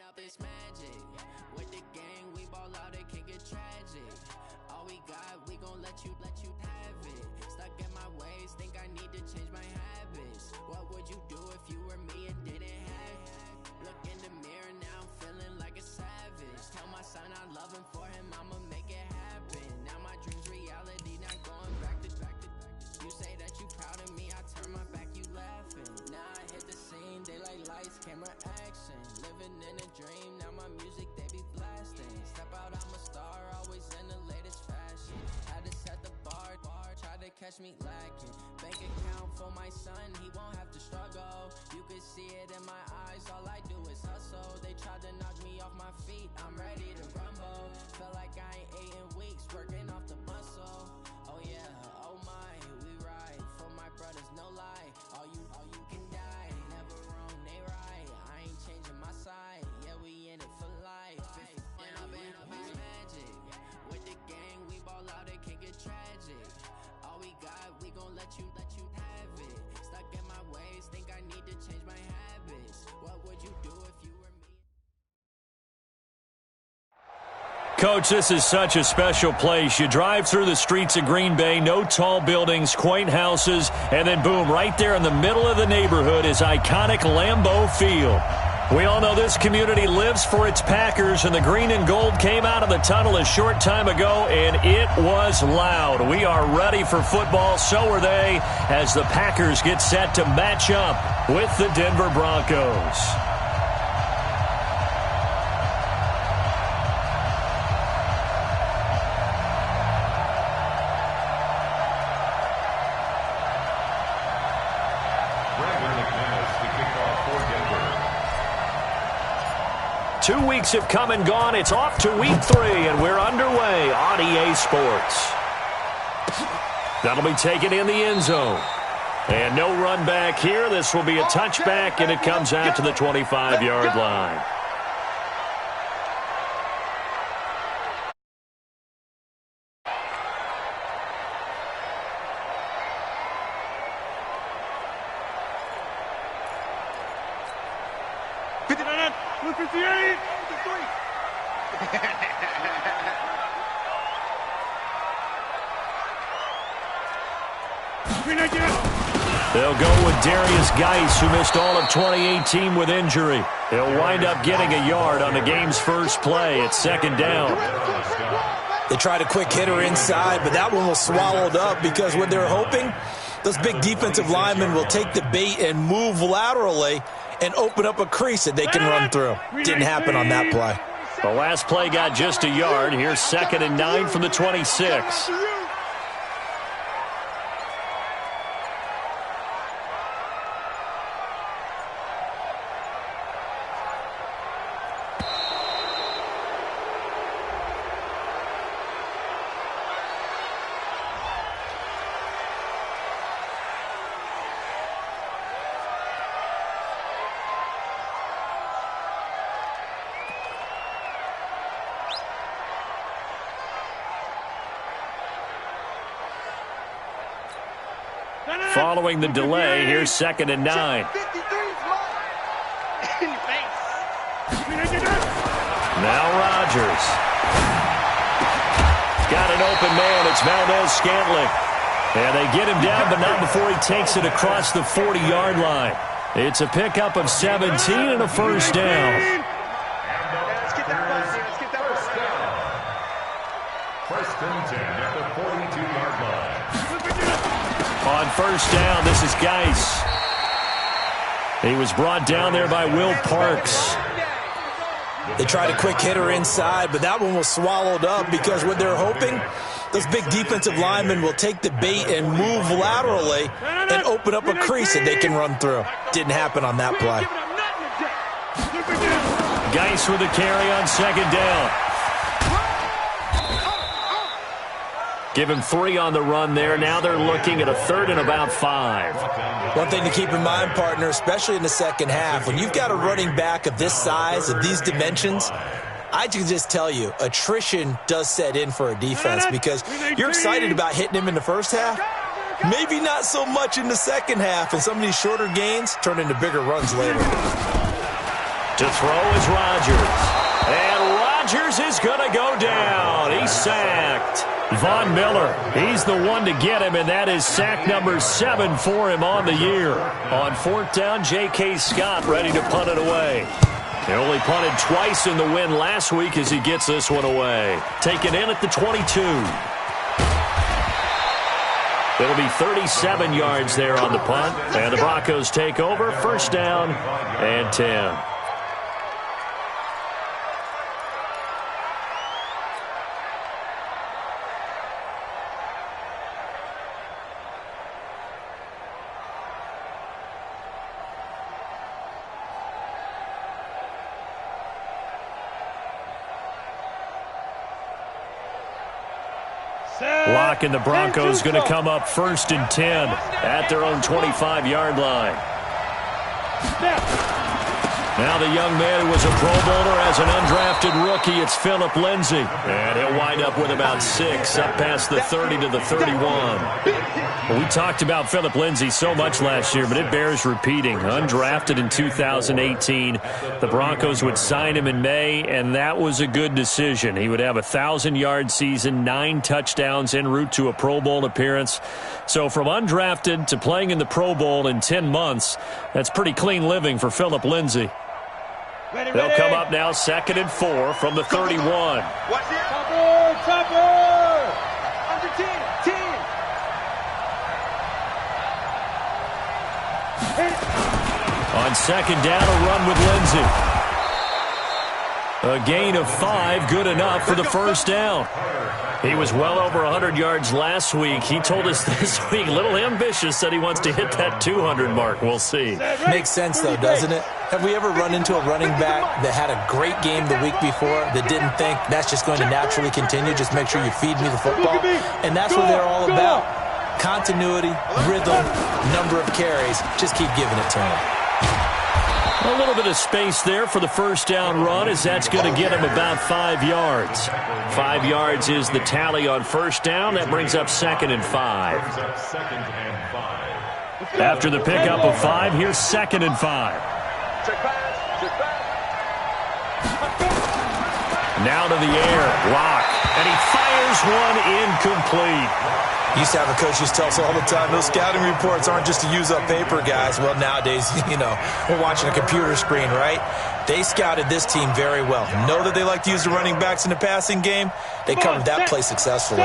Up this magic with the gang, we ball out, it can get tragic. All we got, we gon' let you have it. Stuck in my ways, think I need to change my habits. What would you do if you were me and didn't have it? Look in the mirror, now I'm feeling like a savage. Tell my son I love him, for him I'ma make it happen. Now my dream's reality, not going back to. You say that you proud of me, I turn my back, you laughing. Now I hit the scene, they like lights, camera, action. Living in a dream, now my music they be blasting. Step out, I'm a star, always in the latest fashion. Had to set the bar, try to catch me lacking. Bank account for my son, he won't have to struggle. You can see it in my eyes, all I do is hustle. They tried to knock me off my feet, I'm ready to rumble. Felt like I ain't ate in weeks, working off the muscle. Oh yeah, oh my, we ride for my brothers, no lie. All you can die, never wrong, they right. I ain't changing my side, yeah, we in it for life. Up is magic. With the gang, we ball out, it can get tragic. All we got, we gon' let you have it. Stuck in my ways, think I need to change my habits. What would you do if you were me? Coach, this is such a special place. You drive through the streets of Green Bay, no tall buildings, quaint houses, and then boom, right there in the middle of the neighborhood is iconic Lambeau Field. We all know this community lives for its Packers, and the green and gold came out of the tunnel a short time ago, and it was loud. We are ready for football, so are they, as the Packers get set to match up with the Denver Broncos. Two weeks have come and gone. It's off to week 3, and we're underway on EA Sports. That'll be taken in the end zone. And no run back here. This will be a touchback, and it comes out to the 25-yard line. They'll go with Darius Geis, who missed all of 2018 with injury. He'll wind up getting a yard on the game's first play. It's second down. They tried a quick hitter inside, but that one was swallowed up because what they're hoping, those big defensive linemen will take the bait and move laterally and open up a crease that they can run through. Didn't happen on that play. The last play got just a yard. Here's 2nd and 9 from the 26. Following the delay, here's 2nd and 9. Now Rodgers. Got an open man. It's Valdez-Scantling. And they get him down, but not before he takes it across the 40-yard line. It's a pickup of 17 and a first down. Let's get that first down. First and 10 at the 42-yard line. On first down, this is Geis. He was brought down there by Will Parks. They tried a quick hitter inside, but that one was swallowed up because what they're hoping, those big defensive linemen will take the bait and move laterally and open up a crease that they can run through. Didn't happen on that play. Geis with a carry on second down. Give him 3 on the run there. Now they're looking at a 3rd and about 5. One thing to keep in mind, partner, especially in the second half, when you've got a running back of this size, of these dimensions, I can just tell you, attrition does set in for a defense because you're excited about hitting him in the first half. Maybe not so much in the second half, and some of these shorter gains turn into bigger runs later. To throw is Rodgers. And Rodgers is going to go down. He's sacked. Von Miller, he's the one to get him, and that is sack number 7 for him on the year. On 4th down, J.K. Scott ready to punt it away. He only punted twice in the win last week as he gets this one away. Taken in at the 22. It'll be 37 yards there on the punt, and the Broncos take over. 1st down and 10. Lock, and the Broncos going to come up 1st and 10 at their own 25-yard line. Now the young man who was a Pro Bowler as an undrafted rookie, it's Philip Lindsay. And he'll wind up with about 6, up past the 30 to the 31. Well, we talked about Philip Lindsay so much last year, but it bears repeating. Undrafted in 2018, the Broncos would sign him in May, and that was a good decision. He would have a 1,000-yard season, 9 touchdowns en route to a Pro Bowl appearance. So from undrafted to playing in the Pro Bowl in 10 months, that's pretty clean living for Philip Lindsay. They'll come up now 2nd and 4 from the 31. Chopper! Under 10. On 2nd down, a run with Lindsay. A gain of 5, good enough for the 1st down. He was well over 100 yards last week. He told us this week, a little ambitious, said he wants to hit that 200 mark. We'll see. Makes sense, though, doesn't it? Have we ever run into a running back that had a great game the week before that didn't think that's just going to naturally continue? Just make sure you feed me the football. And that's what they're all about. Continuity, rhythm, number of carries. Just keep giving it to him. A little bit of space there for the 1st down run, as that's going to get him about 5 yards. 5 yards is the tally on 1st down. That brings up 2nd and 5. After the pickup of 5, here's 2nd and 5. Now to the air, Lock, and he fires one incomplete. Used to have a coach used to tell us all the time, those scouting reports aren't just to use up paper, guys. Well, nowadays, we're watching a computer screen, right? They scouted this team very well. Know that they like to use the running backs in the passing game? They covered that play successfully.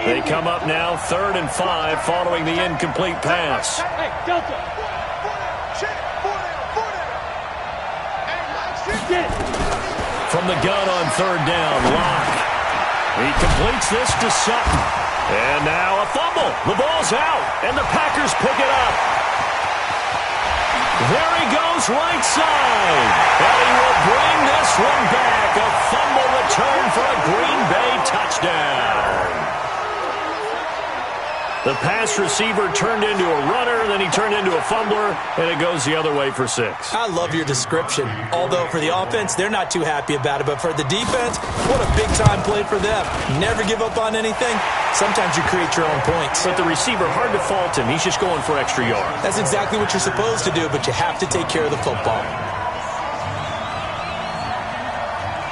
They come up now 3rd and 5 following the incomplete pass. Hey, Delta. From the gun on 3rd down, Lock. He completes this to Sutton. And now a fumble. The ball's out, and the Packers pick it up. There he goes, right side. And he will bring this one back. A fumble return for a Green Bay touchdown. The pass receiver turned into a runner, then he turned into a fumbler, and it goes the other way for 6. I love your description. Although for the offense, they're not too happy about it. But for the defense, what a big-time play for them. Never give up on anything. Sometimes you create your own points. But the receiver, hard to fault him. He's just going for extra yards. That's exactly what you're supposed to do, but you have to take care of the football.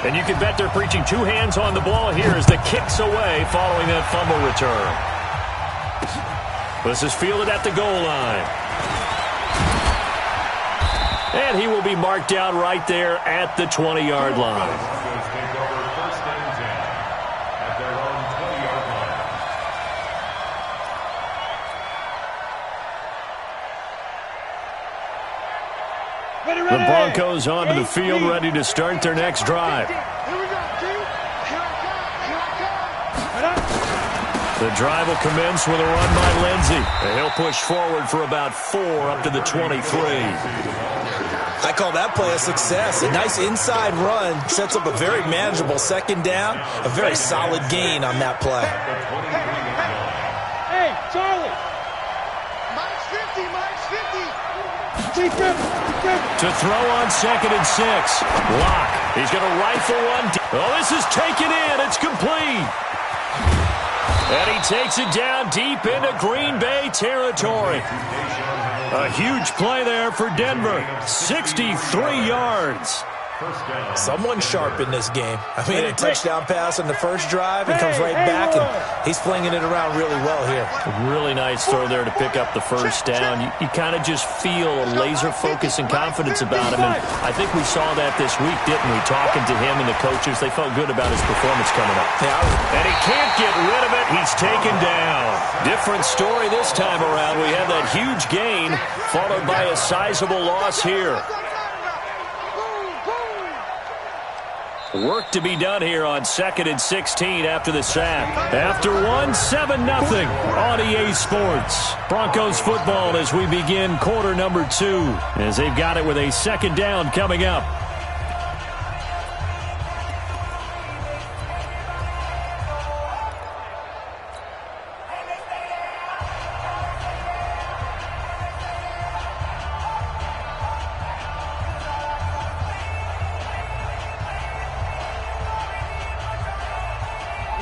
And you can bet they're preaching 2 hands on the ball here as the kick's away following that fumble return. This is fielded at the goal line. And he will be marked down right there at the 20-yard line. The Broncos onto the field, ready to start their next drive. The drive will commence with a run by Lindsay. And he'll push forward for about 4 up to the 23. I call that play a success. A nice inside run sets up a very manageable 2nd down. A very solid gain on that play. Charlie. Mike's 50, Mike's 50. To throw on 2nd and 6. Lock. He's going to rifle one. Oh, this is taken in. It's complete. And he takes it down deep into Green Bay territory. A huge play there for Denver. 63 yards. Someone sharp in this game. I mean, a touchdown pass on the first drive and comes right back, and he's flinging it around really well here. Really nice throw there to pick up the first down. You kind of just feel a laser focus and confidence about him, and I think we saw that this week, didn't we? Talking to him and the coaches, they felt good about his performance coming up. And he can't get rid of it. He's taken down. Different story this time around. We have that huge gain followed by a sizable loss here. Work to be done here on 2nd and 16 after the sack. After one, 7-0 on EA Sports. Broncos football as we begin quarter number 2, as they've got it with a 2nd down coming up.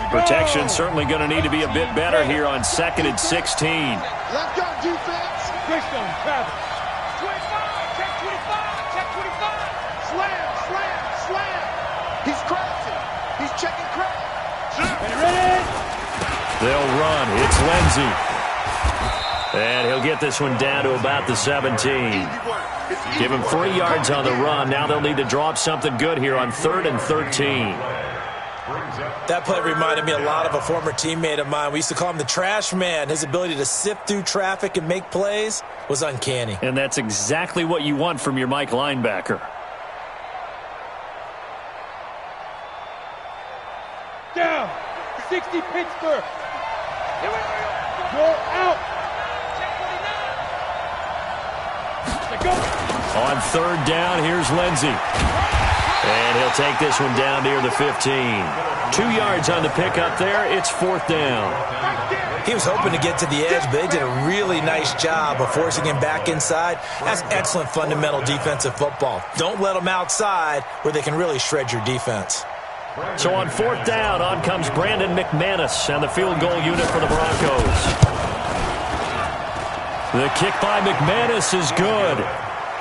Protection certainly going to need to be a bit better here on 2nd and 16. Let's go, defense. Christian, Travis. 25, check 25, check 25. Slam, slam, slam. He's crashing. He's checking crash. Ready? They'll run. It's Lindsey. And he'll get this one down to about the 17. Give him 3 yards on the run. Now they'll need to drop something good here on 3rd and 13. That play reminded me a lot of a former teammate of mine. We used to call him the trash man. His ability to sift through traffic and make plays was uncanny. And that's exactly what you want from your Mike linebacker. Down. 60 Pittsburgh. Go out. Let go. On 3rd down, here's Lindsey. And he'll take this one down near the 15. 2 yards on the pickup there. It's 4th down. He was hoping to get to the edge, but they did a really nice job of forcing him back inside. That's excellent fundamental defensive football. Don't let them outside where they can really shred your defense. So on 4th down, on comes Brandon McManus and the field goal unit for the Broncos. The kick by McManus is good.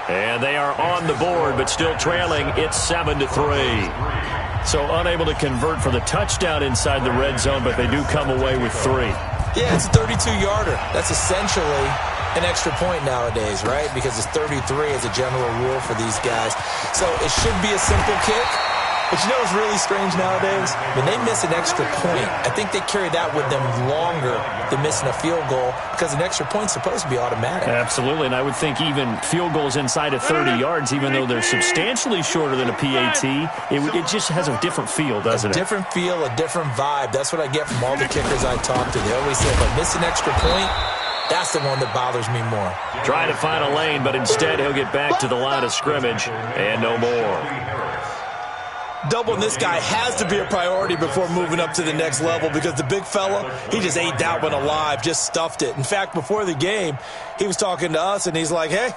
And they are on the board, but still trailing. It's 7-3. So unable to convert for the touchdown inside the red zone, but they do come away with 3. Yeah, it's a 32-yarder. That's essentially an extra point nowadays, right? Because it's 33 as a general rule for these guys. So it should be a simple kick. But you know what's really strange nowadays? When they miss an extra point, I think they carry that with them longer than missing a field goal because an extra point's supposed to be automatic. Absolutely, and I would think even field goals inside of 30 yards, even though they're substantially shorter than a PAT, it just has a different feel, doesn't it? A different feel, a different vibe. That's what I get from all the kickers I talk to. They always say, if I miss an extra point, that's the one that bothers me more. Trying to find a lane, but instead he'll get back to the line of scrimmage and no more. Doubling this guy has to be a priority before moving up to the next level because the big fella, he just ate that one alive, just stuffed it. In fact, before the game, he was talking to us, and he's like, hey,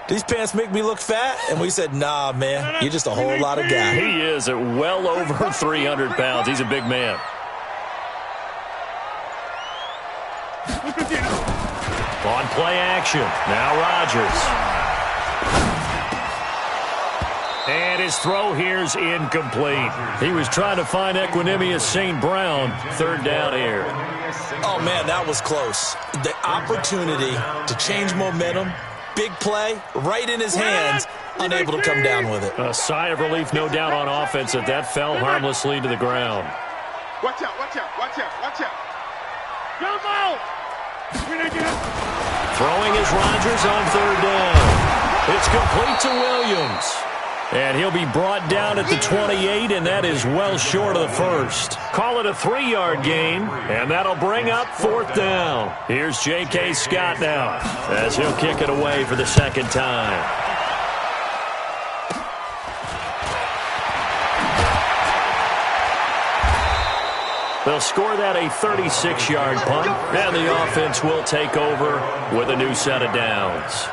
these pants make me look fat? And we said, nah, man, you're just a whole lot of guy. He is at well over 300 pounds. He's a big man. On play action, now Rodgers. And his throw here's incomplete. He was trying to find Equanimous St. Brown. 3rd down here. Oh, man, that was close. The opportunity to change momentum, big play, right in his hands, unable to come down with it. A sigh of relief, no doubt, on offense that fell harmlessly to the ground. Watch out, watch out, watch out, watch out. Jump out. Throwing is Rodgers on 3rd down. It's complete to Williams. And he'll be brought down at the 28, and that is well short of the first. Call it a 3-yard gain, and that'll bring up 4th down. Here's J.K. Scott now, as he'll kick it away for the 2nd time. They'll score that a 36-yard punt, and the offense will take over with a new set of downs.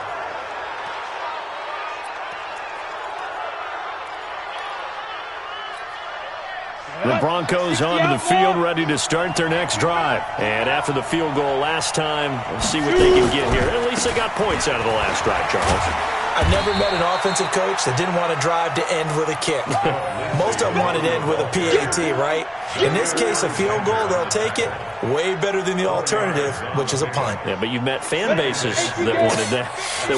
The Broncos onto the field, ready to start their next drive. And after the field goal last time, we'll see what they can get here. At least they got points out of the last drive, Charles. I've never met an offensive coach that didn't want to drive to end with a kick. Most of them wanted to end with a PAT, right? In this case, a field goal, they'll take it. Way better than the alternative, which is a punt. Yeah, but you've met fan bases that wanted that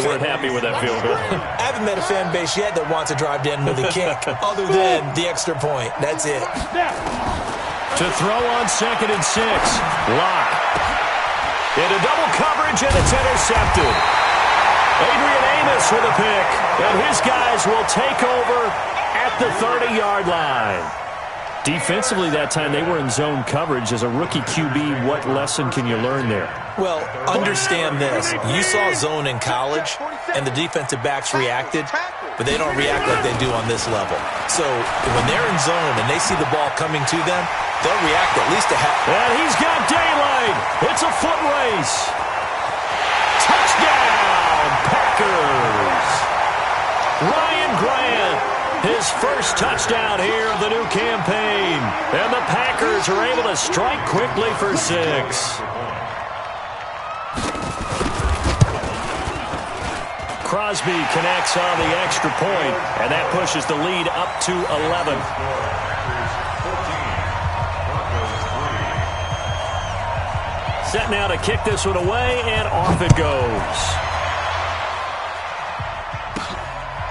weren't happy with that field goal. I haven't met a fan base yet that wants to drive to end with a kick, other than the extra point. That's it. To throw on 2nd and 6. Locke. Into double coverage, and it's intercepted. Adrian Amos with a pick, and his guys will take over at the 30-yard line. Defensively that time, they were in zone coverage. As a rookie QB, what lesson can you learn there? Well, understand this. You saw zone in college, and the defensive backs reacted, but they don't react like they do on this level. So when they're in zone and they see the ball coming to them, they'll react at least a half. And he's got daylight. It's a foot race. Touchdown, Packers. Ryan Grant, his first touchdown here of the new campaign. And the Packers are able to strike quickly for 6. Crosby connects on the extra point, and that pushes the lead up to 11. Set now to kick this one away, and off it goes.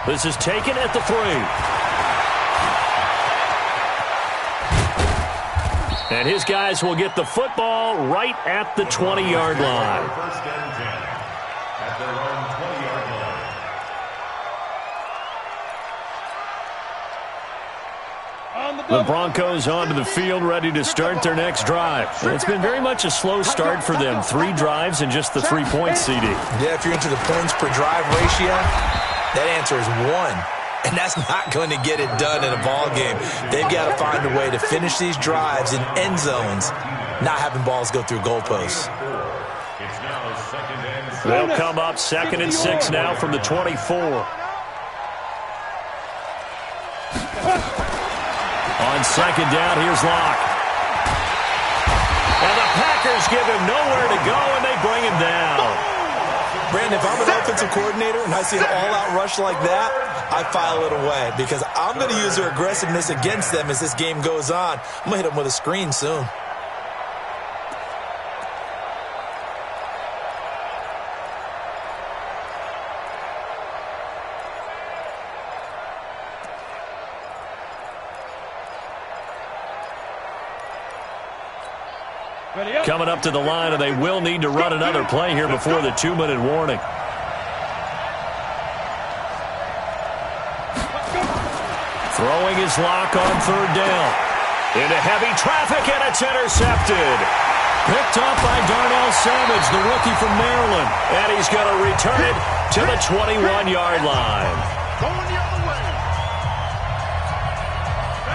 This is taken at the 3. And his guys will get the football right at the 20-yard line. First and 10 at their own 20-yard line. The Broncos onto the field, ready to start their next drive. And it's been very much a slow start for them. 3 drives and just the 3 points, CD. Yeah, if you're into the points per drive ratio, that answer is 1. And that's not going to get it done in a ball game. They've got to find a way to finish these drives in end zones, not having balls go through goalposts. It's now 2nd and 6. They'll come up 2nd and 6 now from the 24. On 2nd down, here's Locke. And the Packers give him nowhere to go, and they bring him down. Brandon, if I'm an offensive coordinator and I see an all-out rush like that, I file it away because I'm going to use their aggressiveness against them as this game goes on. I'm going to hit them with a screen soon. Coming up to the line, and they will need to run another play here before the 2-minute warning. Throwing his Lock on 3rd down. Into heavy traffic, and it's intercepted. Picked up by Darnell Savage, the rookie from Maryland. And he's going to return it to the 21-yard line. Going the other way.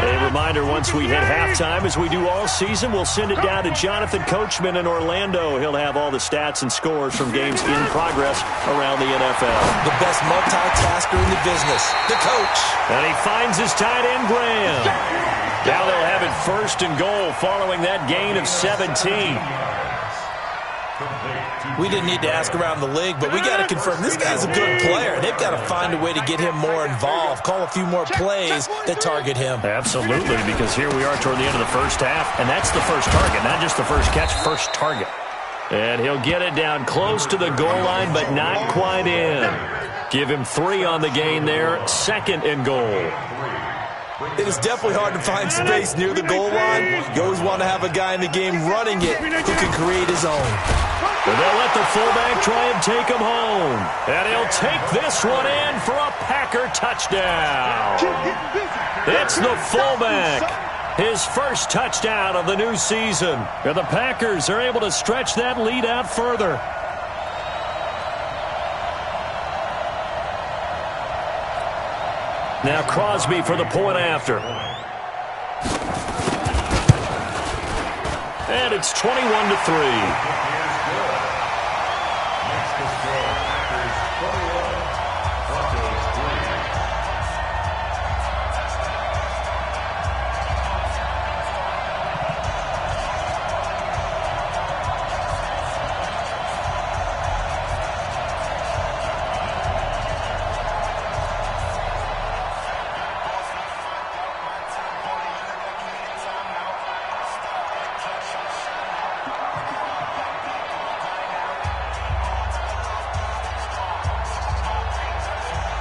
A reminder, once we hit halftime, as we do all season, we'll send it down to Jonathan Coachman in Orlando. He'll have all the stats and scores from games in progress around the NFL. The best multitasker in the business, the coach. And he finds his tight end, Graham. Now they'll have it 1st and goal following that gain of 17. We didn't need to ask around the league, but we got to confirm this guy's a good player. They've got to find a way to get him more involved, call a few more plays that target him. Absolutely, because here we are toward the end of the first half, and that's the first target, not just the first catch, first target. And he'll get it down close to the goal line, but not quite in. Give him 3 on the gain there, 2nd and goal. It is definitely hard to find space near the goal line. You always want to have a guy in the game running it who can create his own. And they'll let the fullback try and take him home. And he'll take this one in for a Packer touchdown. It's the fullback. His first touchdown of the new season. And the Packers are able to stretch that lead out further. Now Crosby for the point after. And it's 21-3. Next to score, Packers 21, Broncos 3.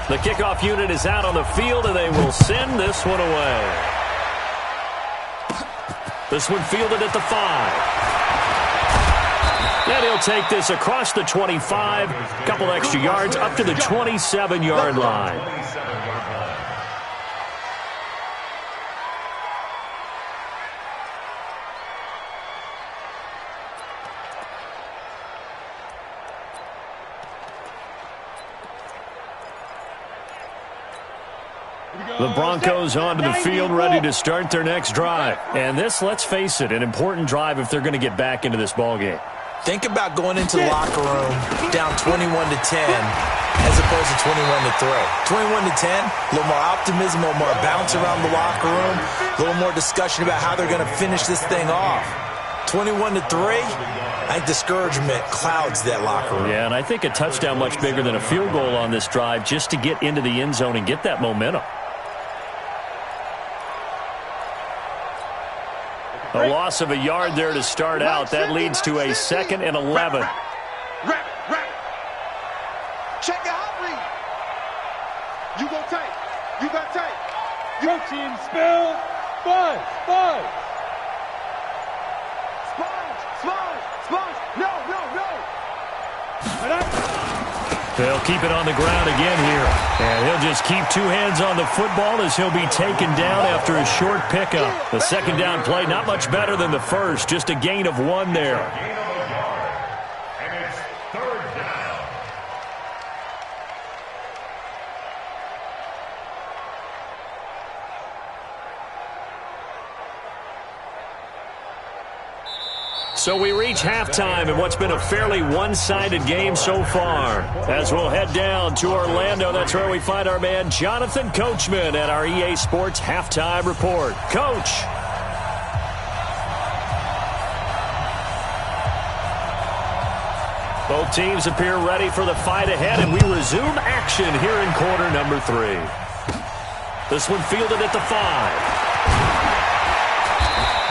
The kickoff unit is out on the field, and they will send this one away. This one fielded at the 5. And he'll take this across the 25, a couple extra yards up to the 27-yard line. The Broncos onto the field, ready to start their next drive. And this, let's face it, an important drive if they're going to get back into this ballgame. Think about going into the locker room down 21-10 as opposed to 21-3. 21-10, a little more optimism, a little more bounce around the locker room, a little more discussion about how they're going to finish this thing off. 21-3, I think discouragement clouds that locker room. Yeah, and I think a touchdown much bigger than a field goal on this drive just to get into the end zone and get that momentum. A loss of a yard there to start out. That leads to a 2nd and 11. Check it out, read. You go tight. You got tight. Your team spell. 5. Sponge. No. They'll keep it on the ground again here. And he'll just keep two hands on the football as he'll be taken down after a short pickup. The second down play, not much better than the first. Just a gain of 1 there. Gain of a yard. And it's 3rd down. So we reach halftime in what's been a fairly one-sided game so far. As we'll head down to Orlando, that's where we find our man Jonathan Coachman at our EA Sports Halftime Report. Coach. Both teams appear ready for the fight ahead, and we resume action here in quarter number 3. This one fielded at the 5.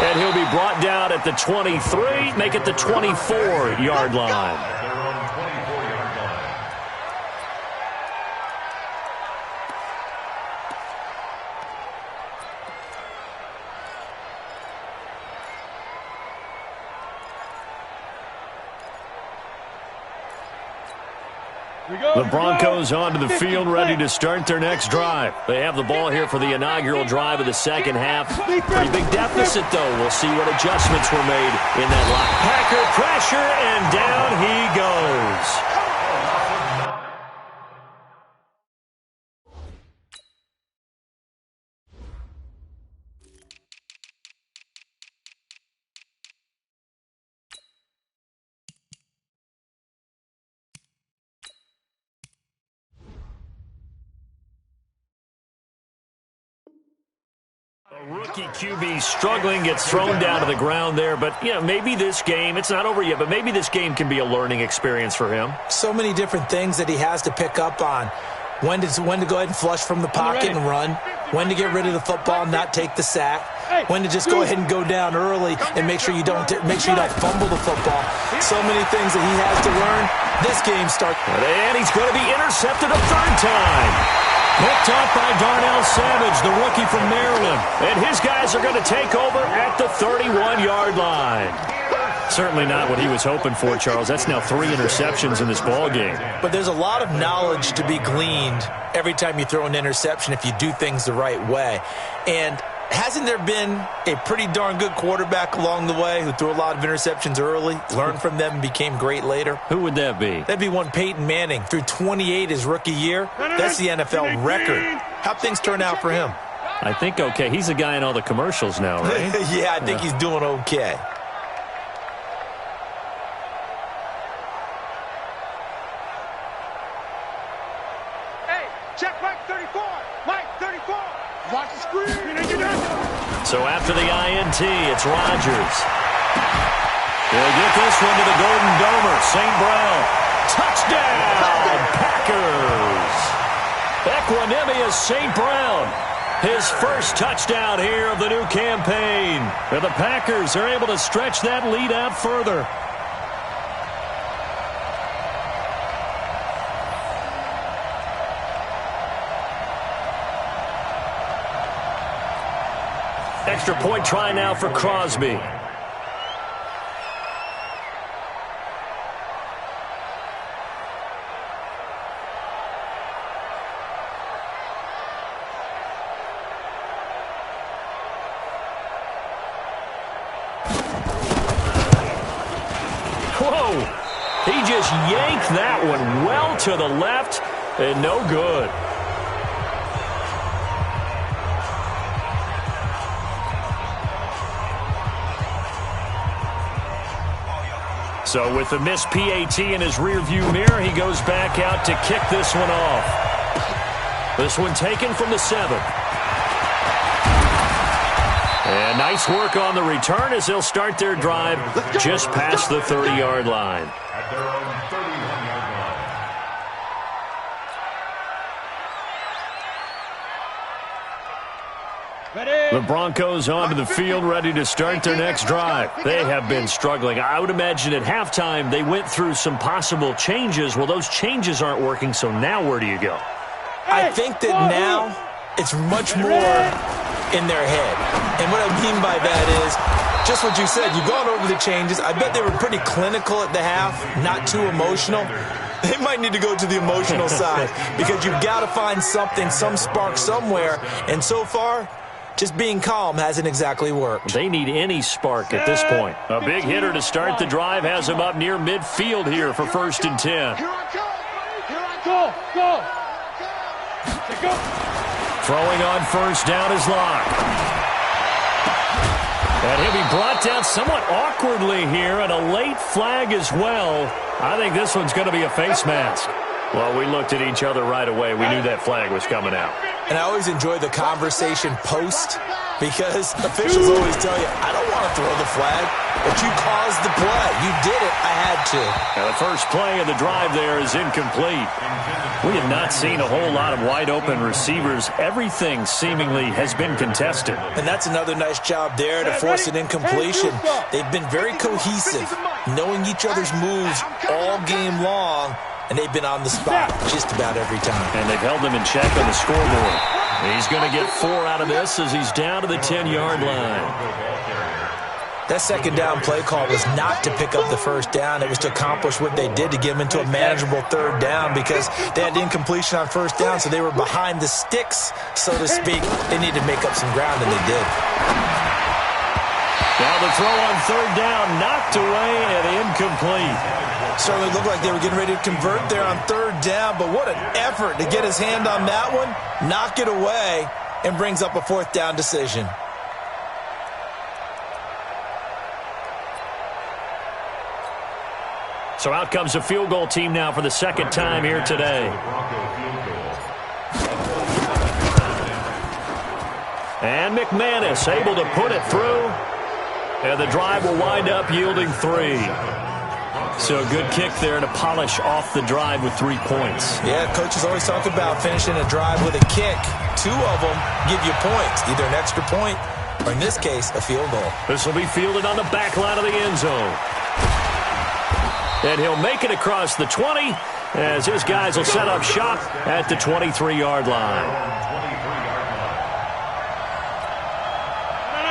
And he'll be brought down at the 23, make it the 24-yard line. They're on 24-yard line. The Broncos onto the field, ready to start their next drive. They have the ball here for the inaugural drive of the second half. Pretty big deficit, though. We'll see what adjustments were made in that line. Packer pressure, and down he goes. A rookie QB struggling, gets thrown down to the ground there. But, you know, maybe this game, it's not over yet, but maybe this game can be a learning experience for him. So many different things that he has to pick up on. When to go ahead and flush from the pocket and run. When to get rid of the football and not take the sack. When to just go ahead and go down early and make sure you don't fumble the football. So many things that he has to learn. This game starts. And he's going to be intercepted a 3rd time. Picked up by Darnell Savage, the rookie from Maryland. And his guys are going to take over at the 31-yard line. Certainly not what he was hoping for, Charles. That's now 3 interceptions in this ball game. But there's a lot of knowledge to be gleaned every time you throw an interception if you do things the right way. And hasn't there been a pretty darn good quarterback along the way who threw a lot of interceptions early, learned from them, and became great later? Who would that be? That'd be one Peyton Manning. Threw 28 his rookie year. That's the NFL record. How'd things turn out for him? I think okay. He's a guy in all the commercials now, right? Yeah, I think he's doing okay. Watch the screen. So after the INT, it's Rodgers. He'll get this one to the Golden Domer. St. Brown. Touchdown, Packers. Equanimous St. Brown. His first touchdown here of the new campaign. And the Packers are able to stretch that lead out further. Extra point try now for Crosby. Whoa! He just yanked that one well to the left and no good. So with the missed PAT in his rearview mirror, he goes back out to kick this one off. This one taken from the 7. And nice work on the return as they'll start their drive just past the 30-yard line. At their own 31-yard line. The Broncos onto the field, ready to start their next drive. They have been struggling. I would imagine at halftime they went through some possible changes. Well, those changes aren't working, so now where do you go? I think that now it's much more in their head. And what I mean by that is just what you said. You've gone over the changes. I bet they were pretty clinical at the half, not too emotional. They might need to go to the emotional side because you've got to find something, some spark somewhere. And so far, just being calm hasn't exactly worked. They need any spark at this point. A big hitter to start the drive has him up near midfield here for 1st and 10. Here I come. Here I come. Go. Throwing on 1st down is Locke. And he'll be brought down somewhat awkwardly here, and a late flag as well. I think this one's going to be a face mask. Well, we looked at each other right away. We knew that flag was coming out. And I always enjoy the conversation post because officials always tell you, I don't want to throw the flag, but you caused the play. You did it. I had to. Now the first play of the drive there is incomplete. We have not seen a whole lot of wide-open receivers. Everything seemingly has been contested. And that's another nice job there to force an incompletion. They've been very cohesive, knowing each other's moves all game long, and they've been on the spot just about every time. And they've held them in check on the scoreboard. He's going to get 4 out of this as he's down to the 10-yard line. That second down play call was not to pick up the first down. It was to accomplish what they did to get them into a manageable 3rd down because they had incompletion on 1st down, so they were behind the sticks, so to speak. They needed to make up some ground, and they did. Now the throw on 3rd down, knocked away and incomplete. Certainly looked like they were getting ready to convert there on 3rd down, but what an effort to get his hand on that one, knock it away, and brings up a 4th down decision. So out comes a field goal team now for the 2nd time here today. And McManus able to put it through. And the drive will wind up yielding 3. So a good kick there to polish off the drive with 3 points. Yeah, coaches always talk about finishing a drive with a kick. 2 of them give you points, either an extra point or, in this case, a field goal. This will be fielded on the back line of the end zone. And he'll make it across the 20 as his guys will set up shop at the 23-yard line.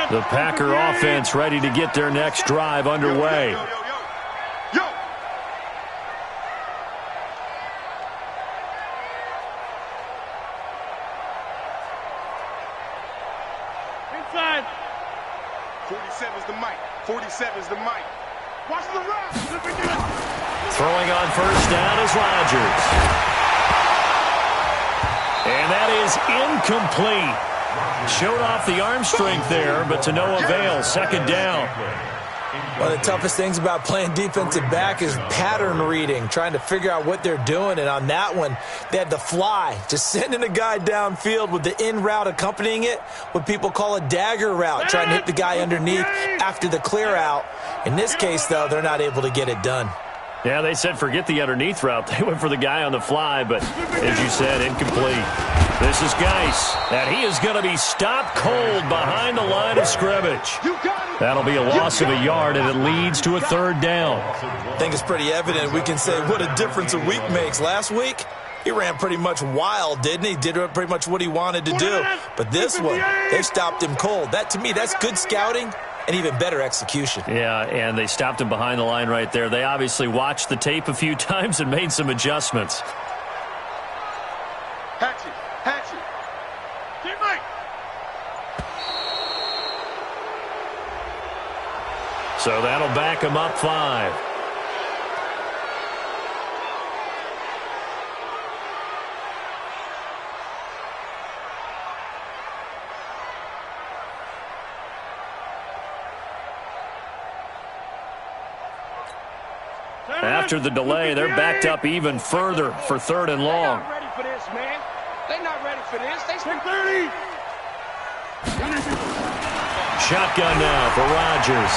The Packer offense ready to get their next drive underway. Inside. 47's the mic. 47's the mic. Watch the run. Throwing on 1st down is Rodgers. And that is incomplete. Showed off the arm strength there, but to no avail. 2nd down. One of the toughest things about playing defensive back is pattern reading, trying to figure out what they're doing. And on that one, they had to fly, just sending a guy downfield with the in route accompanying it, what people call a dagger route, trying to hit the guy underneath after the clear out. In this case, though, they're not able to get it done. Yeah, they said forget the underneath route. They went for the guy on the fly, but as you said, incomplete. This is Geis, and he is going to be stopped cold behind the line of scrimmage. That'll be a loss of a yard, and it leads to a third down. I think it's pretty evident. We can say what a difference a week makes. Last week, he ran pretty much wild, didn't he? Did pretty much what he wanted to do. But this one, they stopped him cold. That, to me, that's good scouting and even better execution. Yeah, and they stopped him behind the line right there. They obviously watched the tape a few times and made some adjustments. Hatchet. Get right. So that'll back him up 5. After the delay, they're backed up even further for 3rd and long. They're not ready for this, man. They're not ready for this. They spent 30. Shotgun now for Rodgers.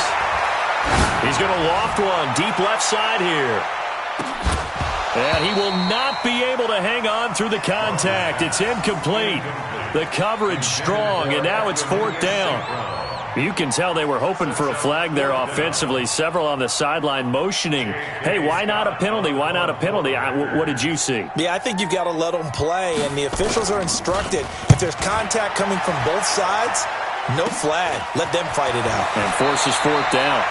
He's going to loft one deep left side here. And he will not be able to hang on through the contact. It's incomplete. The coverage strong, and now it's 4th down. You can tell they were hoping for a flag there offensively. Several on the sideline motioning, hey, why not a penalty? Why not a penalty? What did you see? Yeah, I think you've got to let them play, and the officials are instructed. If there's contact coming from both sides, no flag. Let them fight it out. And forces 4th down.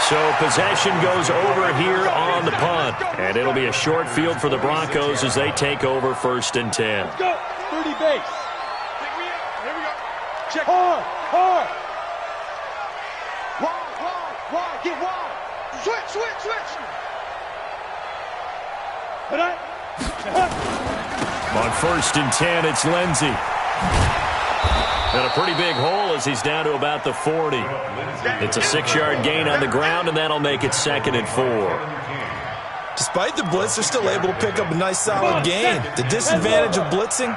So possession goes over here on the punt. And it'll be a short field for the Broncos as they take over 1st and 10. Let's go. 30 base. Here we go. Check. Hard. Wide. Get wide. Switch. On 1st and 10, it's Lindsey. And a pretty big hole as he's down to about the 40. It's a 6-yard gain on the ground, and that'll make it 2nd and 4. Despite the blitz, they're still able to pick up a nice solid gain. The disadvantage of blitzing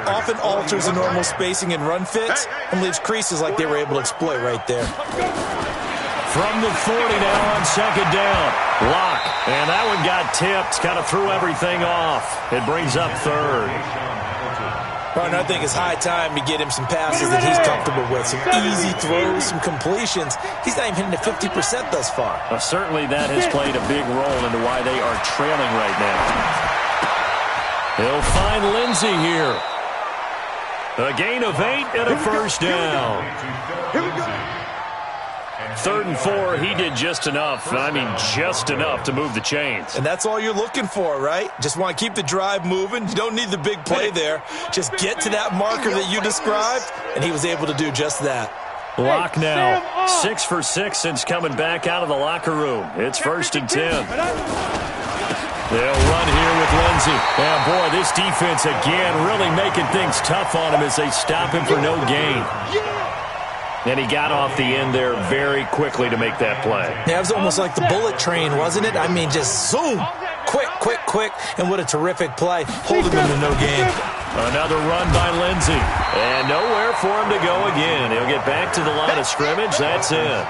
often alters the normal spacing and run fits and leaves creases like they were able to exploit right there. From the 40 now on 2nd down. Lock. And that one got tipped. Kind of threw everything off. It brings up 3rd. Partner, I think it's high time to get him some passes that he's comfortable with. Some easy throws, some completions. He's not even hitting to 50% thus far. Well, certainly that has played a big role into why they are trailing right now. He'll find Lindsey here. A gain of 8 and a 1st down. Here we go. 3rd and 4, he did just enough, and I mean just enough to move the chains. And that's all you're looking for, right? Just want to keep the drive moving. You don't need the big play there. Just get to that marker that you described, and he was able to do just that. Lock now, 6 for 6 since coming back out of the locker room. It's 1st and 10. They'll run here with Lindsey. And boy, this defense again really making things tough on him as they stop him for no gain. And he got off the end there very quickly to make that play. Yeah, it was almost like the bullet train, wasn't it? I mean, just zoom. Quick. And what a terrific play. Holding them to no gain. Another run by Lindsey. And nowhere for him to go again. He'll get back to the line of scrimmage. That's it.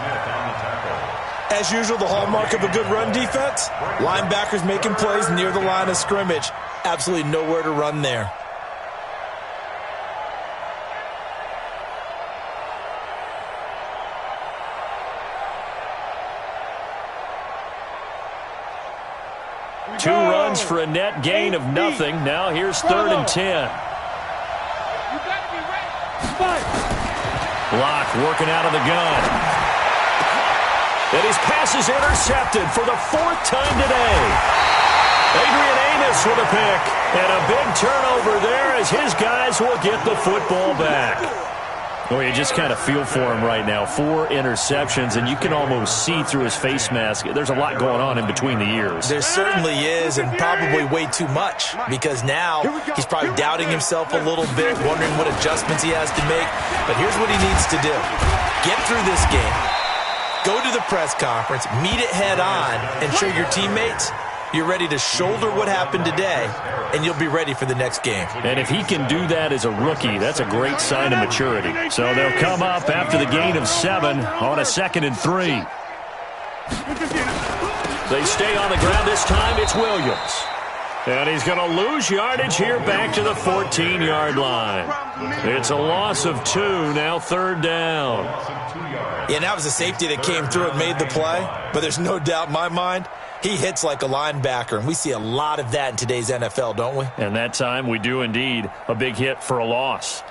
As usual, the hallmark of a good run defense, linebackers making plays near the line of scrimmage. Absolutely nowhere to run there. Two runs for a net gain of nothing. Now here's 3rd and 10. Lock working out of the gun. And his pass is intercepted for the 4th time today. Adrian Amos with a pick. And a big turnover there as his guys will get the football back. Well, you just kind of feel for him right now. 4 interceptions, and you can almost see through his face mask. There's a lot going on in between the ears. There certainly is, and probably way too much, because now he's probably doubting himself a little bit, wondering what adjustments he has to make. But here's what he needs to do. Get through this game, go to the press conference, meet it head on, and show your teammates you're ready to shoulder what happened today, and you'll be ready for the next game. And if he can do that as a rookie, that's a great sign of maturity. So they'll come up after the gain of 7 on a 2nd and 3. They stay on the ground this time. It's Williams. And he's going to lose yardage here back to the 14-yard line. It's a loss of 2, now 3rd down. Yeah, and that was a safety that came through and made the play, but there's no doubt in my mind he hits like a linebacker, and we see a lot of that in today's NFL, don't we? And that time we do indeed a big hit for a loss.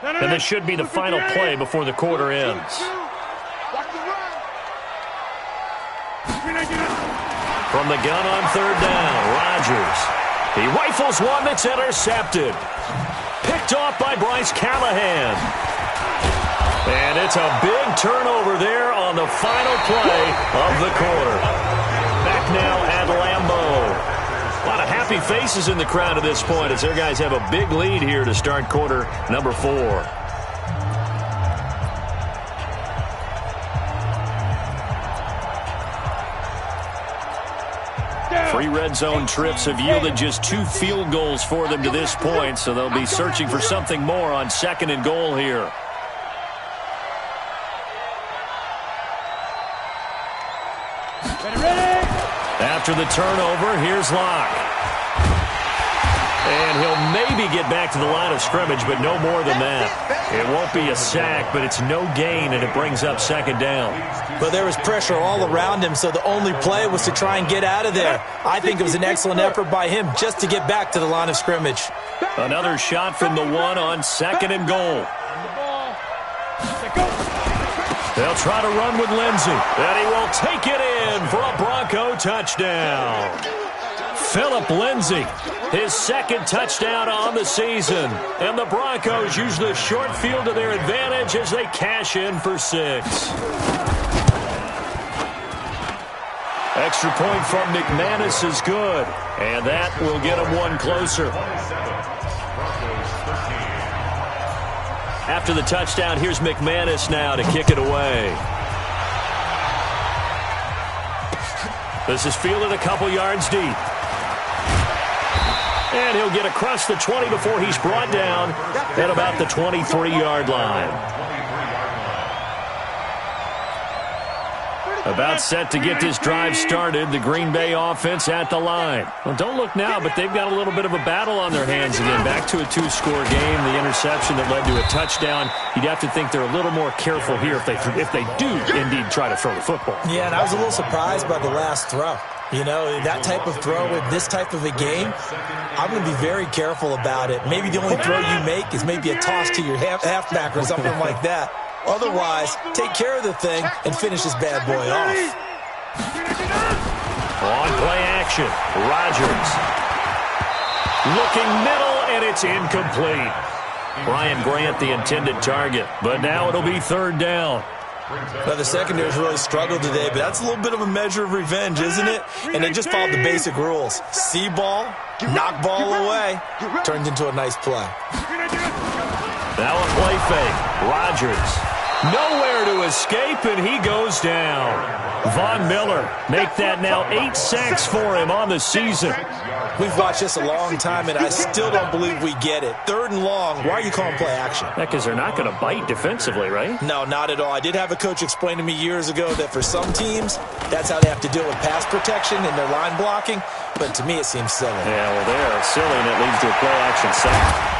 And this should be the final play before the quarter ends. From the gun on 3rd down, Rodgers. He rifles one that's intercepted. Picked off by Bryce Callahan. And it's a big turnover there on the final play of the quarter. Back now at Lambeau. A lot of happy faces in the crowd at this point as their guys have a big lead here to start quarter number 4. 3 red zone trips have yielded just 2 field goals for them to this point, so they'll be searching for something more on 2nd and goal here. After the turnover, here's Locke. And he'll maybe get back to the line of scrimmage, but no more than that. It won't be a sack, but it's no gain, and it brings up 2nd down. But there was pressure all around him, so the only play was to try and get out of there. I think it was an excellent effort by him just to get back to the line of scrimmage. Another shot from the 1 on 2nd and goal. They'll try to run with Lindsey, and he will take it in for a Bronco touchdown. Phillip Lindsay, his 2nd touchdown on the season. And the Broncos use the short field to their advantage as they cash in for 6. Extra point from McManus is good, and that will get him 1 closer. After the touchdown, here's McManus now to kick it away. This is fielded a couple yards deep. And he'll get across the 20 before he's brought down at about the 23-yard line. About set to get this drive started, the Green Bay offense at the line. Well, don't look now, but they've got a little bit of a battle on their hands again. Back to a 2-score game, the interception that led to a touchdown. You'd have to think they're a little more careful here if they do indeed try to throw the football. Yeah, and I was a little surprised by the last throw. You know, that type of throw in this type of a game, I'm going to be very careful about it. Maybe the only throw you make is maybe a toss to your halfback or something like that. Otherwise, take care of the thing and finish this bad boy off. On play action, Rodgers. Looking middle, and it's incomplete. Brian Grant, the intended target, but now it'll be 3rd down. Now, the secondary's really struggled today, but that's a little bit of a measure of revenge, isn't it? And they just followed the basic rules. See ball, knock ball away, turns into a nice play. Now a play fake. Rodgers. Nowhere to escape, and he goes down. Von Miller make that now 8 sacks for him on the season. We've watched this a long time, and I still don't believe we get it. 3rd and long, why are you calling play action? Because they're not going to bite defensively, right? No, not at all. I did have a coach explain to me years ago that for some teams, that's how they have to deal with pass protection and their line blocking, but to me it seems silly. Yeah, well, they're silly, and it leads to a play action sack.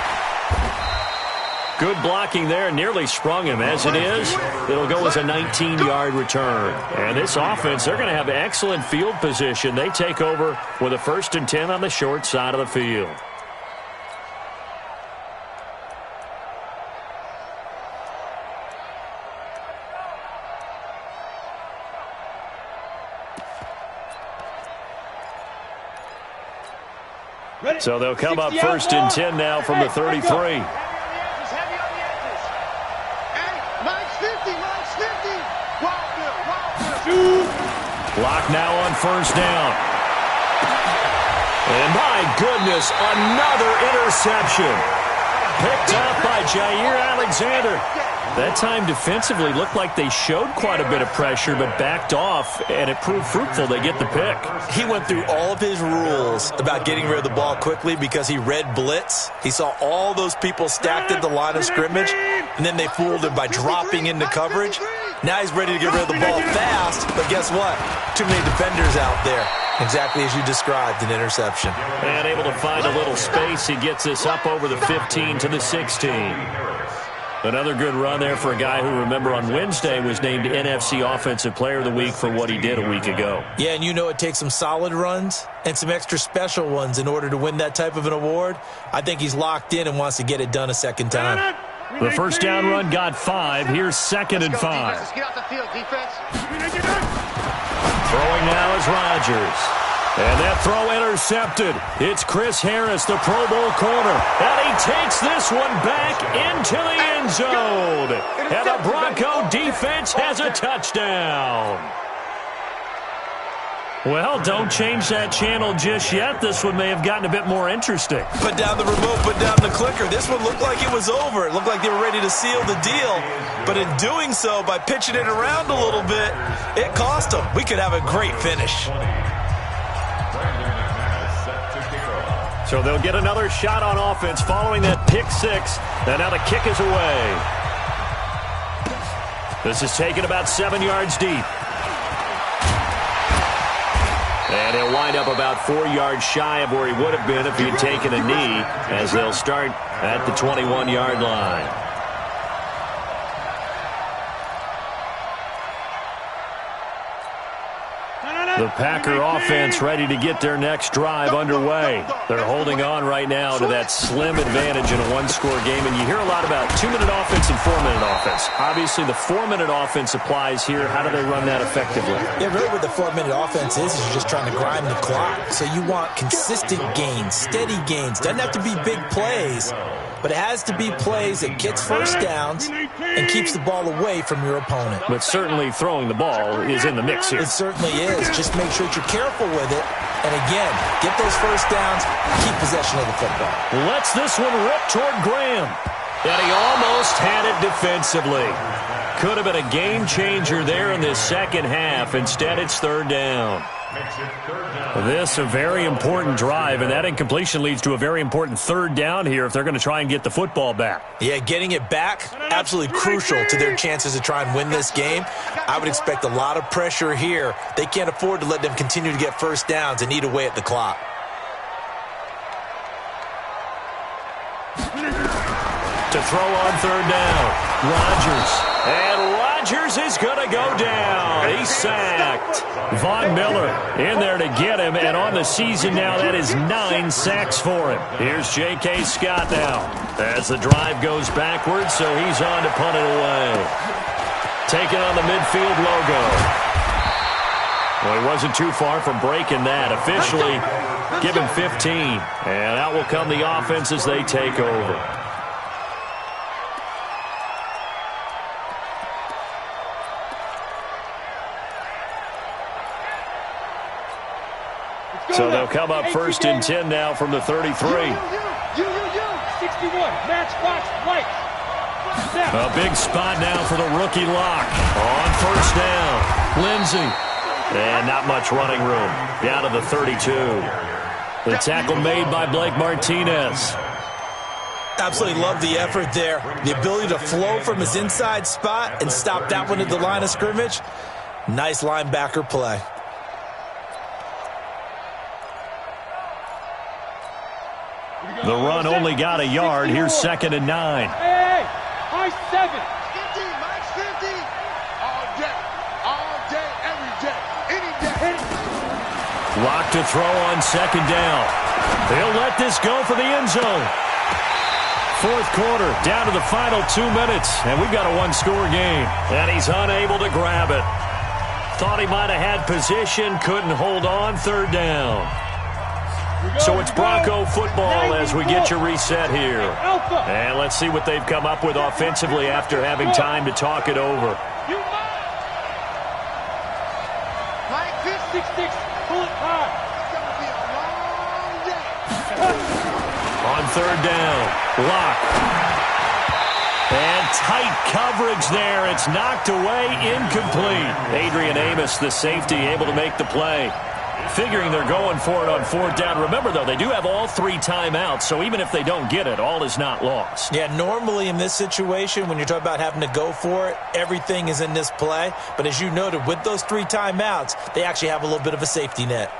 Good blocking there, nearly sprung him. As it is, it'll go as a 19-yard return. And this offense, they're going to have excellent field position. They take over with a 1st and 10 on the short side of the field. So they'll come up 1st and 10 now from the 33. Block now on 1st down. And my goodness, another interception. picked up by Jair Alexander. That time defensively looked like they showed quite a bit of pressure but backed off, and it proved fruitful. They get the pick. He went through all of his rules about getting rid of the ball quickly because he read blitz. He saw all those people stacked at the line of scrimmage, and then they fooled him by dropping into coverage. Now he's ready to get rid of the ball fast, but guess what? Too many defenders out there. Exactly as you described, an interception. And able to find a little space. He gets this up over the 15 to the 16. Another good run there for a guy who, remember, on Wednesday was named NFC Offensive Player of the Week for what he did a week ago. Yeah, and you know it takes some solid runs and some extra special ones in order to win that type of an award. I think he's locked in and wants to get it done a second time. The first down run got 5. Here's 2nd and 5. Let's get out the field, defense. Throwing now is Rodgers. And that throw intercepted. It's Chris Harris, the Pro Bowl corner. And he takes this one back into the end zone. And the Bronco defense has a touchdown. Well, don't change that channel just yet. This one may have gotten a bit more interesting. Put down the remote, put down the clicker. This one looked like it was over. It looked like they were ready to seal the deal. But in doing so, by pitching it around a little bit, it cost them. We could have a great finish. So they'll get another shot on offense following that pick 6. And now the kick is away. This is taken about 7 yards deep. And he'll wind up about 4 yards shy of where he would have been if he had taken a knee, as they'll start at the 21-yard line. The Packer offense ready to get their next drive underway. They're holding on right now to that slim advantage in a one-score game. And you hear a lot about 2-minute offense and 4-minute offense. Obviously, the 4-minute offense applies here. How do they run that effectively? Yeah, really what the 4-minute offense is you're just trying to grind the clock. So you want consistent gains, steady gains. Doesn't have to be big plays, but it has to be plays that gets first downs and keeps the ball away from your opponent. But certainly throwing the ball is in the mix here. It certainly is. Just make sure that you're careful with it. And again, get those first downs, keep possession of the football. Lets this one rip toward Graham. And he almost had it defensively. Could have been a game changer there in this second half. Instead, it's 3rd down. This a very important drive, and that incompletion leads to a very important 3rd down here if they're going to try and get the football back. Yeah, getting it back, absolutely crucial to their chances to try and win this game. I would expect a lot of pressure here. They can't afford to let them continue to get first downs and eat away at the clock. To throw on 3rd down, Rodgers. And Rodgers is going to go down. He's sacked. Von Miller in there to get him, and on the season now, that is 9 sacks for him. Here's J.K. Scott now as the drive goes backwards, so he's on to punt it away. Taking on the midfield logo. Well, he wasn't too far from breaking that. Officially, give him 15. And out will come the offense as they take over. So they'll come up 1st and 10 now from the 33. 61, match box, white. A big spot now for the rookie lock. On 1st down, Lindsey. And not much running room. Down to the 32. The tackle made by Blake Martinez. Absolutely love the effort there. The ability to flow from his inside spot and stop that one at the line of scrimmage. Nice linebacker play. The run only got a yard. Here's 2nd and 9. Hey, high 7. 50, Mike 50. All day, every day, any day. Lock to throw on 2nd down. They'll let this go for the end zone. 4th quarter, down to the final 2 minutes, and we've got a one-score game. And he's unable to grab it. Thought he might have had position, couldn't hold on. 3rd down. So it's Bronco football as we get your reset here. And let's see what they've come up with offensively after having time to talk it over. Mike 50. 6-6, pull it hard. It's going to be a long day. On third down. Lock. And tight coverage there. It's knocked away, incomplete. Adrian Amos, the safety, able to make the play. Figuring they're going for it on fourth down. Remember, though, they do have all 3 timeouts, so even if they don't get it, all is not lost. Yeah, normally in this situation, when you're talking about having to go for it, everything is in this play. But as you noted, with those 3 timeouts, they actually have a little bit of a safety net.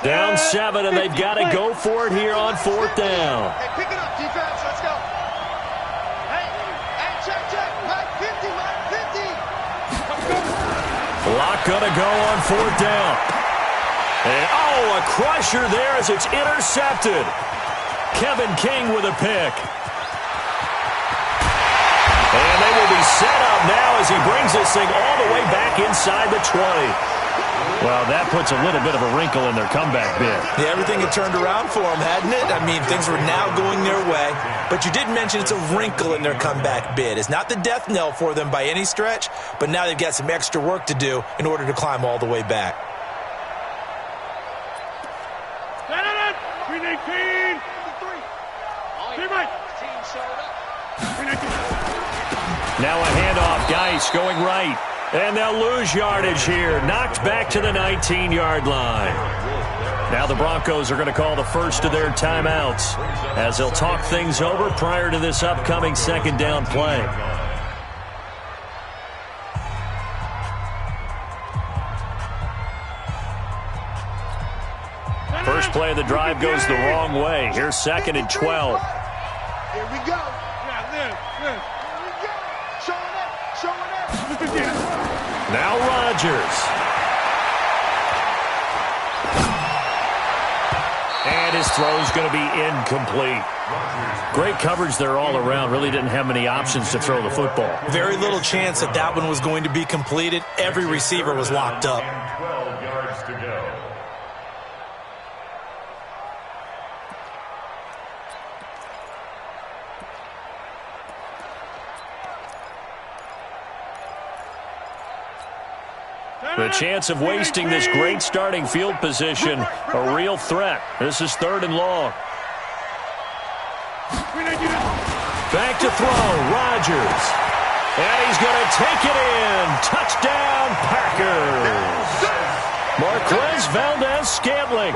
Down 7, and they've got to go for it here on fourth down. Hey, pick it up, defense. Let's go. Hey, check. Mike 50, Mike 50. Lock going to go on fourth down. And, a crusher there as it's intercepted. Kevin King with a pick. And they will be set up now as he brings this thing all the way back inside the 20. Well, that puts a little bit of a wrinkle in their comeback bid. Yeah, everything had turned around for them, hadn't it? I mean, things were now going their way. But you did mention it's a wrinkle in their comeback bid. It's not the death knell for them by any stretch, but now they've got some extra work to do in order to climb all the way back. 319! Now a handoff. Geis going right. And they'll lose yardage here. Knocked back to the 19-yard line. Now the Broncos are going to call the first of their timeouts as they'll talk things over prior to this upcoming second down play. First play of the drive goes the wrong way. Here's 2nd and 12. Here we go. Here we go. Showing up. Now Rodgers. And his throw's going to be incomplete. Great coverage there all around. Really didn't have many options to throw the football. Very little chance that one was going to be completed. Every receiver was locked up. 12 yards to go. The chance of wasting this great starting field position, a real threat. This is 3rd and long. Back to throw, Rodgers. And he's going to take it in. Touchdown, Packers. Marquez Valdez-Scantling,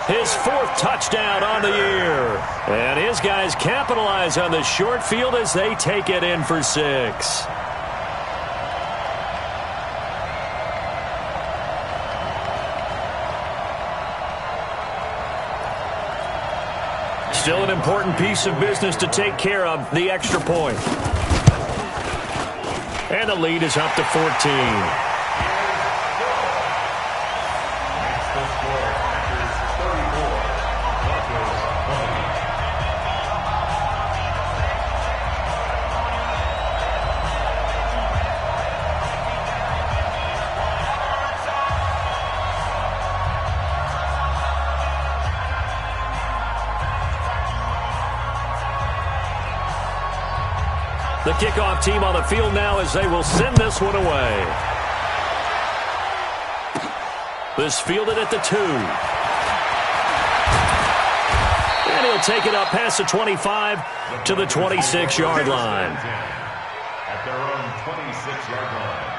his 4th touchdown on the year. And his guys capitalize on the short field as they take it in for 6. Still an important piece of business to take care of, the extra point. And the lead is up to 14. The kickoff team on the field now as they will send this one away. This fielded at the 2. And he'll take it up past the 25 to the 26-yard line. At their own 26-yard line.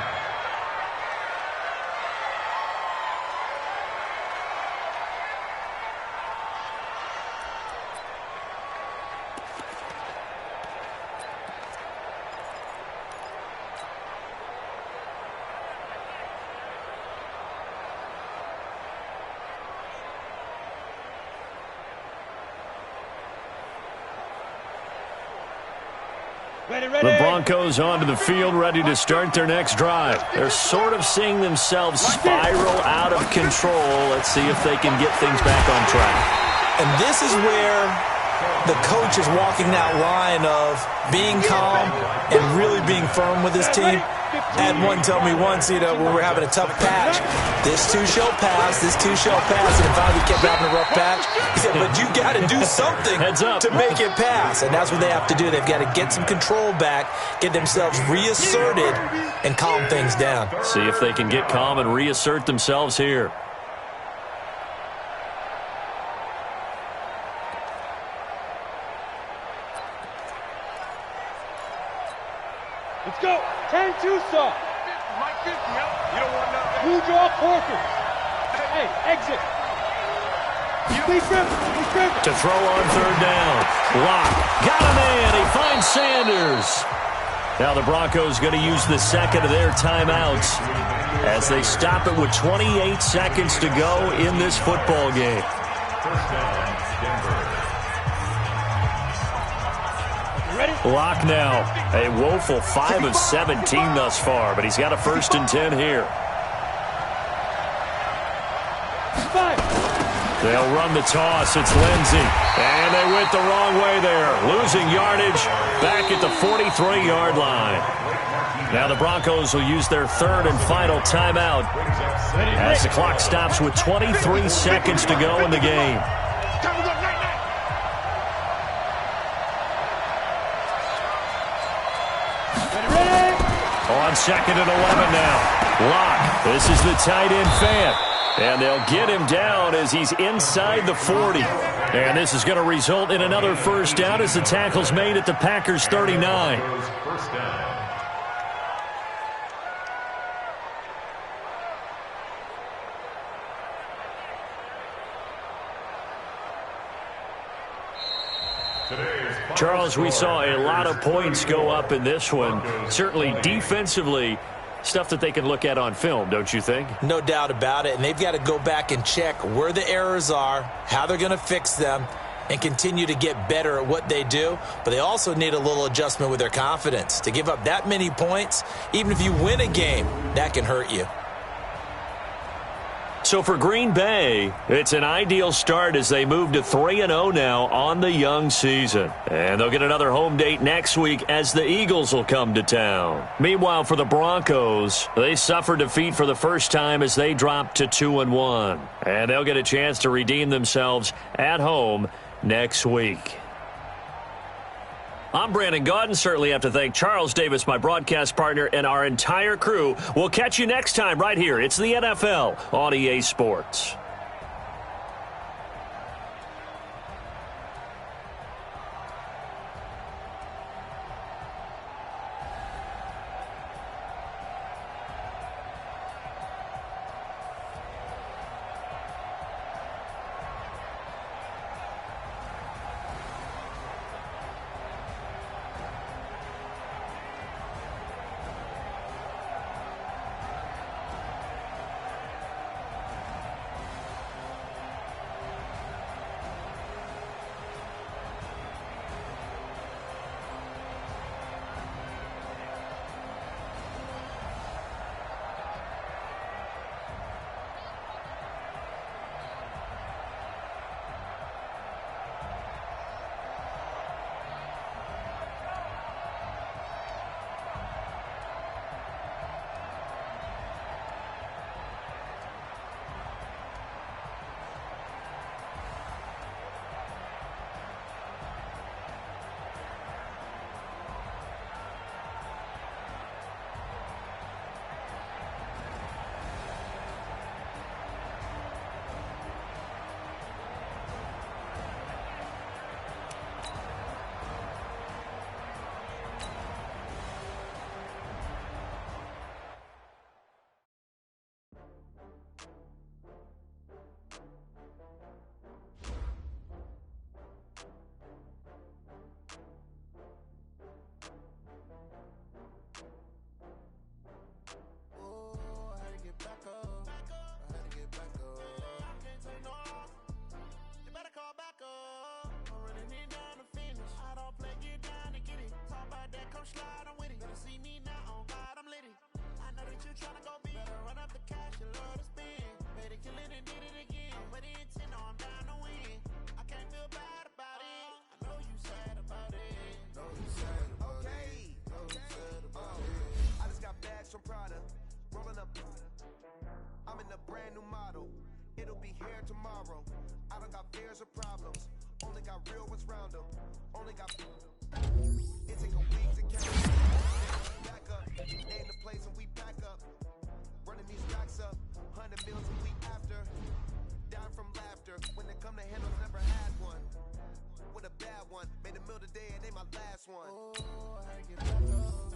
The Broncos onto the field, ready to start their next drive. They're sort of seeing themselves spiral out of control. Let's see if they can get things back on track. And this is where The coach is walking that line of being calm and really being firm with his team. I had one tell me once, when we were having a tough patch, this too shall pass, this too shall pass, and finally we kept having a rough patch. He said, but you got to do something to make it pass, and that's what they have to do. They've got to get some control back, get themselves reasserted, and calm things down. See if they can get calm and reassert themselves here. Let's go. 10-2, sir. Mike 50, yep. You don't want nothing. Blue jaw Corkers. Hey, exit. Please grip. To throw on third down. Lock. Got a man. He finds Sanders. Now the Broncos going to use the second of their timeouts as they stop it with 28 seconds to go in this football game. First down, Denver. Lock now. A woeful 5 of 17 thus far, but he's got a 1st and 10 here. They'll run the toss. It's Lindsey. And they went the wrong way there. Losing yardage back at the 43-yard line. Now the Broncos will use their 3rd and final timeout as the clock stops with 23 seconds to go in the game. On 2nd and 11 now. Lock. This is the tight end fan. And they'll get him down as he's inside the 40. And this is going to result in another first down as the tackle's made at the Packers 39. First down. Charles, we saw a lot of points go up in this one. Certainly defensively, stuff that they can look at on film, don't you think? No doubt about it, and they've got to go back and check where the errors are, how they're going to fix them, and continue to get better at what they do. But they also need a little adjustment with their confidence. To give up that many points, even if you win a game, that can hurt you. So for Green Bay, it's an ideal start as they move to 3-0 now on the young season. And they'll get another home date next week as the Eagles will come to town. Meanwhile, for the Broncos, they suffered defeat for the first time as they dropped to 2-1. And they'll get a chance to redeem themselves at home next week. I'm Brandon Gaudin. Certainly have to thank Charles Davis, my broadcast partner, and our entire crew. We'll catch you next time right here. It's the NFL on EA Sports. brand new model. It'll be here tomorrow. I don't got fears or problems. Only got real ones round them. Only got. It take a week to count. Back up. Name the place and we pack up. Running these racks up. 100 meals a week after. Down from laughter. When they come to handles, never had one. With a bad one. Made a meal today and they my last one. Oh, I get back up.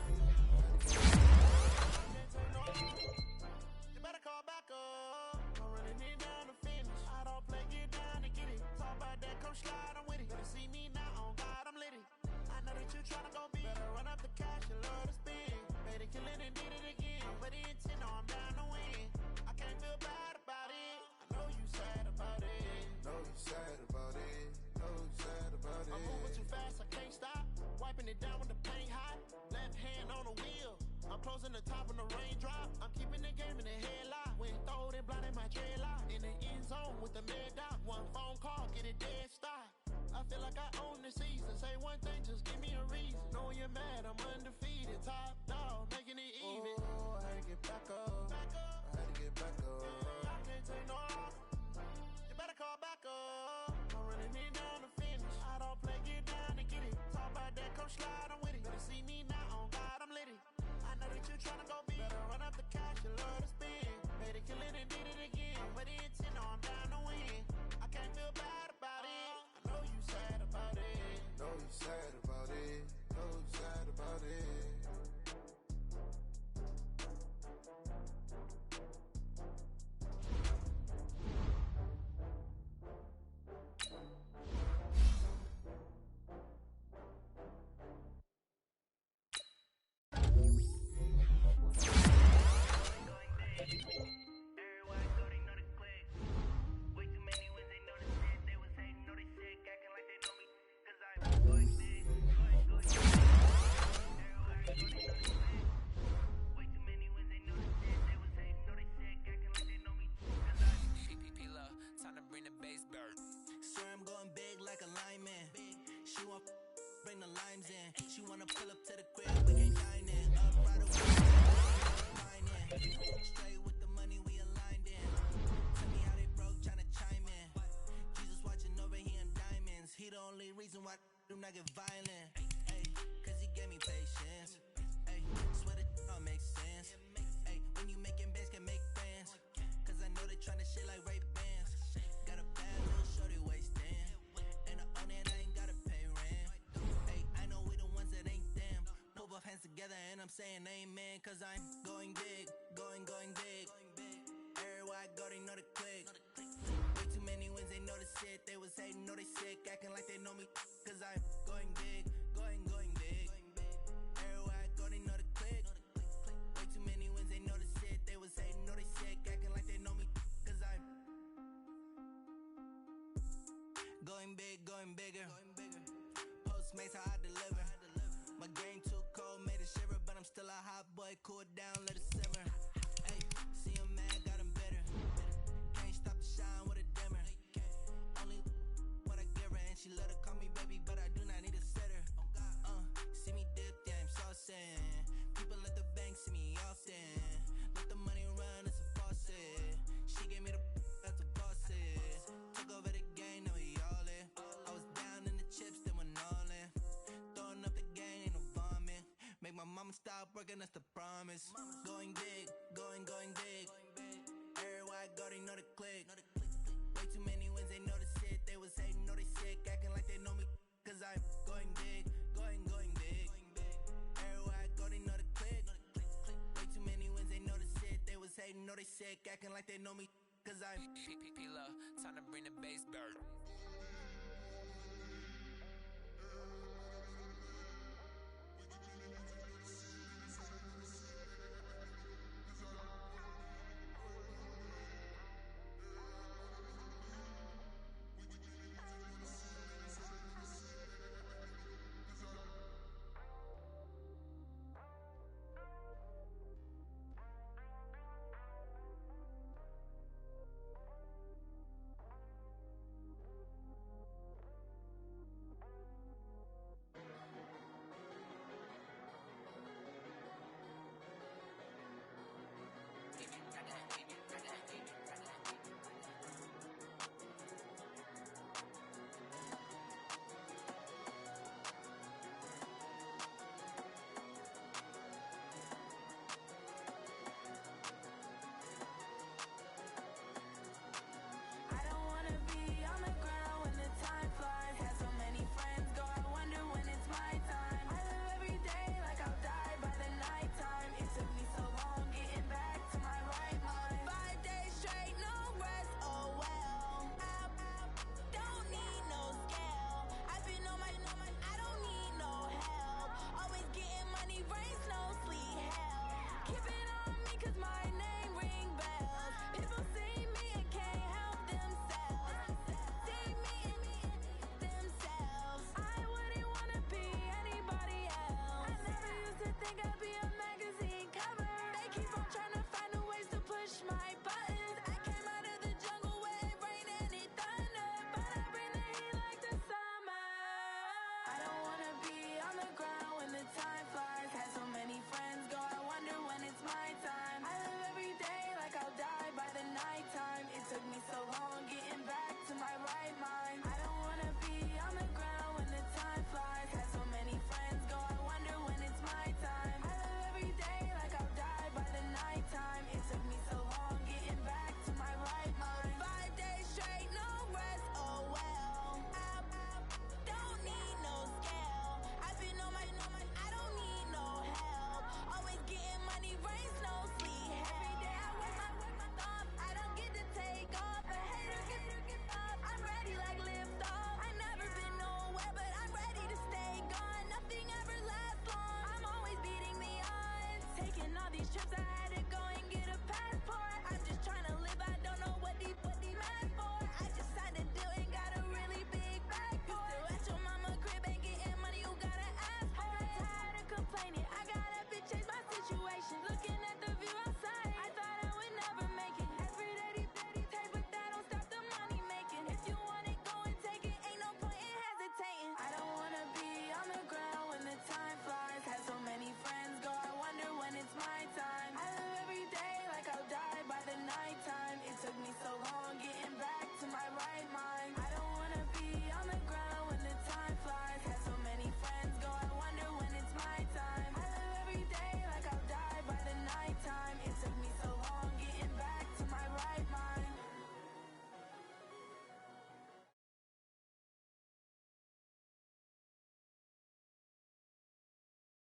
You better call back up. I'm running it down to finish. I don't play, get down to get it. Talk about that, come slide, I'm with it. Better see me now, on God, I'm lit it. I know that you tryna go big. Better run up the cash, you love to spend. Made it, kill it, and did it again. But the intent, no, I'm down to win. I can't feel bad about it. I know you sad about it. Know you sad about it. Know you sad about it. I'm moving too fast, I can't stop. Wiping it down with the paint hot. Left hand on the wheel. I'm closing the top when the raindrop. I'm keeping the game in the headlock. When throwed and blinded my dreadlock. In the end zone with the mad dot. One phone call, get it dead stop. I feel like I own the season. Say one thing, just give me a reason. Knowing you're mad, I'm undefeated. Top dog, making it even. Oh, I had to get back up. I had to get back up. I can't take no. You better call back up. I'm running it down to finish. I don't play, get down to get it. Talk about that, come slide, I'm with it. Better see me now, on God, I'm lit it. I know that you tryna go big. Better run up the cash, you love to spend. Made it, kill it, and did it again. But the intent, no, I'm down to win. I can't feel bad about it. I know you sad about it. Know you sad about it. Know you sad about it. Bring the limes in. She wanna pull up to the crib, we ain't dining. Up right away, straight with the money we aligned in. Tell me how they broke, tryna chime in. Jesus watching over here in diamonds. He the only reason why I do not get violent. Ay, cause he gave me patience. Ay, swear that all makes sense. Ay, when you making bands can make friends. Cause I know they tryna shit like Ray Bans. Got a bad little shorty wasting. And I own it, I ain't gotta pay rent. Hey, I know we the ones that ain't them. Pull both hands together and I'm saying amen. Cause I'm going big, going big. Everywhere I go, they know the click. Way too many wins, they know the shit. They was hating, know they sick, acting like they know me. Cause I'm going big, going big. Everywhere I go, they know the click. Way too many wins, they know the shit. They was hating, know they sick, acting like they know me. Cause I'm going big, going bigger. Postmates, how I deliver. My game too cold, made it shiver, but I'm still a hot boy. Cool it down, let it simmer. Hey, see him mad, got him bitter. Can't stop the shine with a dimmer. Only what I give her, and she love to call me baby, but I do not need a sitter. See me dip, yeah, I'm saucing. People at the bank see me often. Let the money run, it's a faucet. She gave me the that's a boss is. Took over the game, now we all in. I was down in the chips, then went all in. Throwing up the game, ain't no vomit. Make my mama stop working, that's the promise. Going big, going big. Everywhere I go, they know the click. Way too many wins, they know the shit. They was hating, know they sick, acting like they know me. Cause I'm going big, going big. Everywhere I go, they know the click. Way too many wins, they know the shit. They was hating, know they sick, acting like they know me. Cause I'm P-P-P-Love, time to bring the bass bird. mind. I don't want